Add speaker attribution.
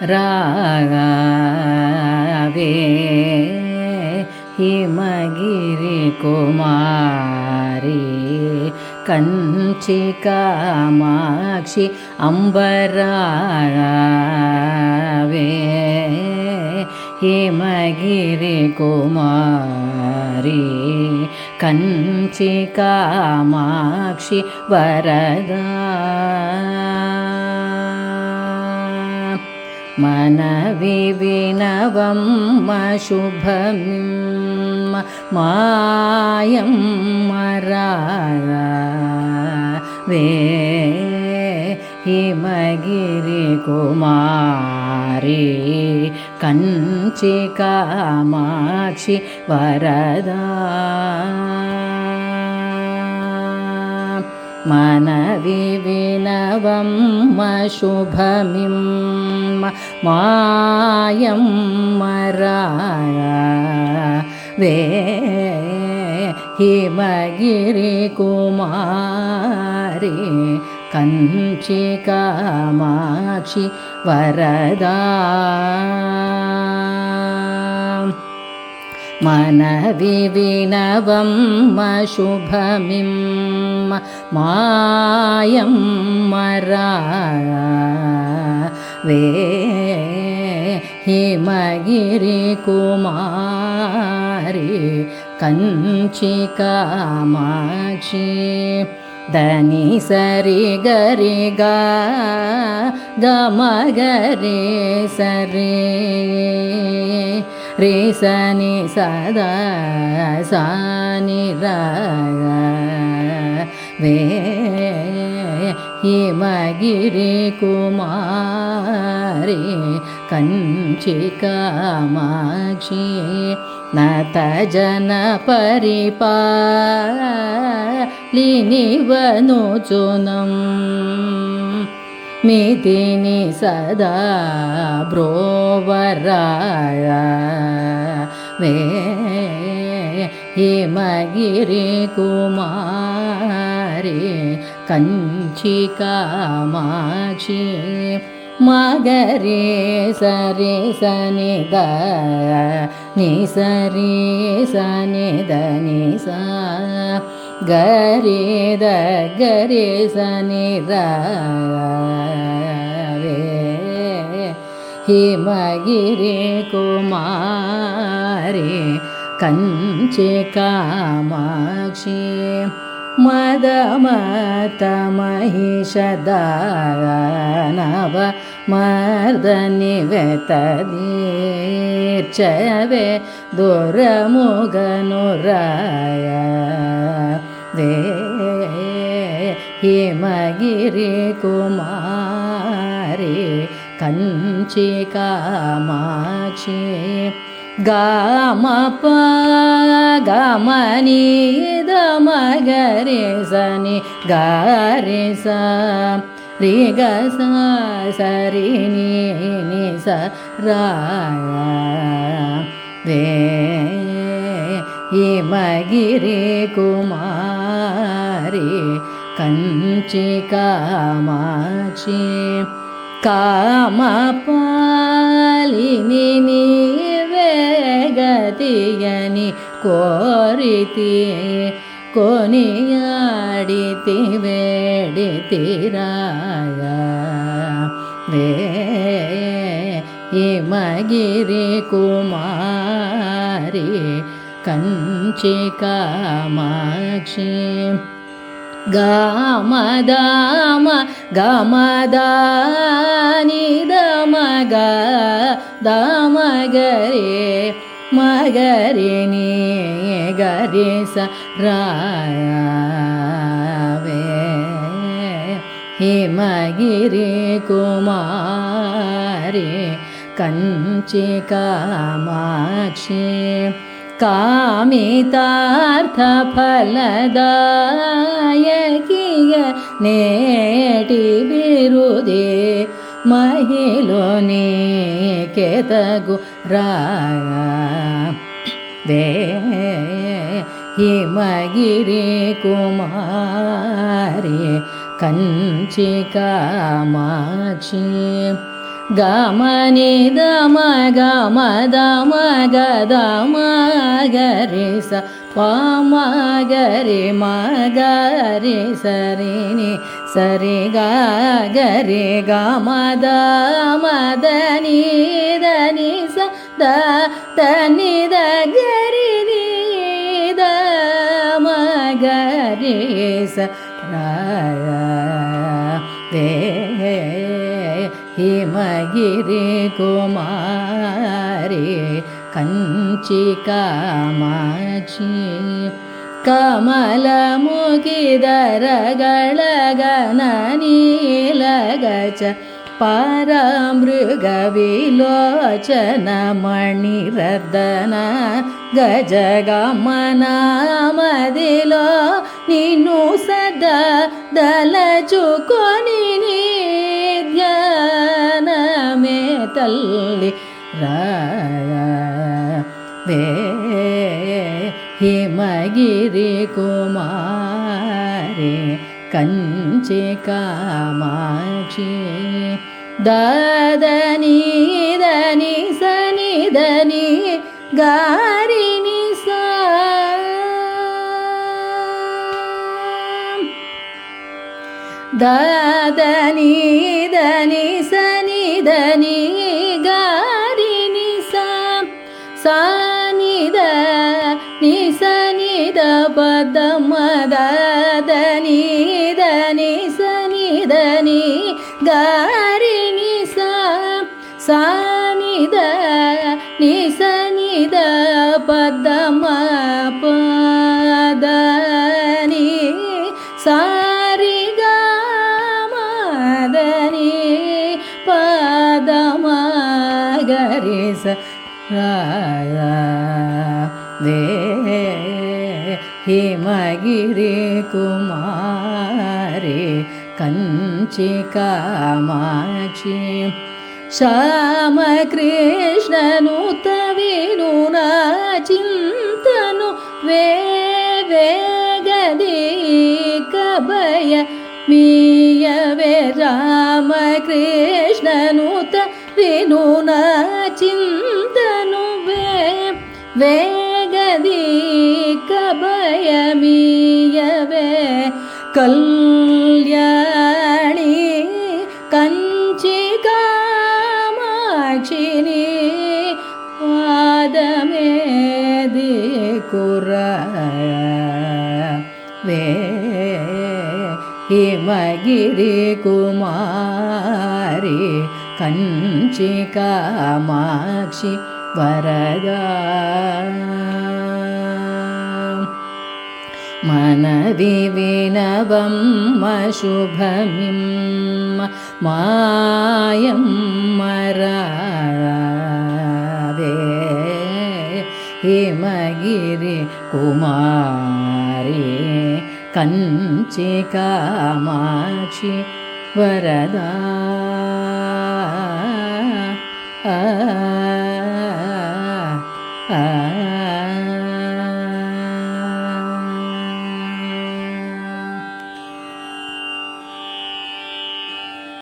Speaker 1: ರಾಗವೇ ಹಿಮಗಿರಿ ಕುಮಾರಿ ಕಂಚಿ ಕಾಮಾಕ್ಷಿ ಅಂಬರಾಗವೇ ಹಿಮಗಿರಿ ಕುಮಾರಿ ಕಂಚಿ ಕಾಮಾಕ್ಷಿ ವರದಾ मनविविनवम्म शुभमिम्म मायम्म रागवे हिमगिरि कुमारी कंचि कामाक्षि वरदा मनविविनवम्म शुभमिम्म मायम्म रागवे हिमगिरि कुमारी कंचि कामाक्षि वरदा मनविविनवम्म शुभमिम्म मायम्म रागवे हिमगिरि कुमारी कंचि कामाक्षि दनि सरि गरि गा गम गरे सरे रे सनि सदा सानि रागवे हिमगिरि कुमारी कंचि कामाक्षि नत जन परिपालिनि वनुचुनं मितिनि सदा ब्रोवरागवे हिमगिरि कुमारी कंचि कामाक्षि मगरे सरे सनि द नि सरि सनि द नि सा गरे द गरे सनि रागवे हिमगिरि कुमारी कंचि कामाक्षि मदमत महिषदानव मर्दनि वेतदीर्चवे दुरमुगनुरागवे हिमगिरि कुमारी कंचि कामाक्षि गामप गमनि दमगरे सनि गारे सा रि ग सा सरि नि स रागवे हिमगिरि कुमारी कंचि कामाक्षि कामपालिनि गतियनि कोरिति कोनियाडिति वेडिति रागवे हिमगिरि कुमारी कंचि कामाक्षि गामदाम गमदानि दमग दमगरे मगरे नि गरे स रागवे हिमगिरि कुमारी कंचि कामाक्षि कामितार्थफलदायकिय नेटि बिरुदे महिलोनि केतगु रागवे हिमगिरि कुमारी कंचि कामाक्षि ಗಮನಿ ದಮ ಗಮ ದಮ ಗಮ ಗರಿ ಸ ಪಾಮ ಗರಿ ಮ ಗರಿ ಸರಿ ನಿ ಸರಿ ಗ ಗರಿ ಗಮ ದಮ ಧನಿ ಧನಿ ಸ ದ ಧನಿ ದ ಗರಿ ನಿ ದ ಮ ಗರಿ ಸ ರಾಯ ದೇ ಹಿಮಗಿರಿ ಕುಮಾರಿ ಕಂಚಿ ಕಾಮಾಕ್ಷಿ ಕಮಲ ಮುಗಿದರಗಳ ಗನ ನೀಲಗಚ ಪಾರಾಮೃಗ ವಿಲೋಚನ ಮಣಿರದನ ಗಜಗಮನ ಮದಿಲೋ ನೀನು ಸದಾ ದಲಚುಕೊನಿ ಧ್ಯಾನ ಮೇ ತಲ್ಲಿ ರಾಯ ದೇ ಹಿಮಗಿರಿ ಕುಮಾರಿ ಕಂಚಿ ಕಾಮಾಕ್ಷಿ ದಾದನಿ ದನಿ ಸನಿ ದನಿ ಗಾರಿನಿ ಸಾ ದಾದನಿ ದನಿ ಸನಿ ದನಿ ಗಾರಿನಿ ಸಾ ಸಾನಿದ ನಿ ಸನಿ ದ ಪದಮ ದಾದನಿ ದನಿ ಸನಿ ದನಿ ಗಾರಿನಿ ಸಾ ಸಾನಿದ ನಿ ಸನಿ ದ ಪದಮ ಪದನಿ ಸಾರಿ ಗಾಮದನಿ ಪದಮ ಗರಿ ಸ ರಾಯ ದೇ ಹಿಮಗಿರಿ ಕುಮಾರಿ ಕಂಚಿ ಕಾಮಾಕ್ಷಿ ಶ್ಯಾಮ ಕೃಷ್ಣನು ತವಿನು ನ ಚಿಂತನು ವೇಗದಿ ಕಬಯ ಮೀಯವೇ ರಾಮ ಕೃಷ್ಣನು ತವಿನು ನ ಚಿಂತನು ವೇಗದಿ ಕಬಯ ಮೀಯವೇ ಕಲ್ಯಾಣಿ ಕಂಚಿ ಕಾಮಾಕ್ಷಿನಿ ಪಾದಮೇದಿ ಕುರ ವೇ ಹಿಮಗಿರಿ ಕುಮಾರಿ ಕಂಚಿ ಕಾಮಾಕ್ಷಿ ವರದ ಮನದಿ ವಿನವಮ್ಮ ಶುಭಮಿಮ್ಮ ಮಾಯಮ್ಮ ರಾಧೆ ಹಿಮಗಿರಿ ಕುಮಾರಿ ಕಂಚಿ ಕಾಮಾಕ್ಷಿ ವರದ ಆ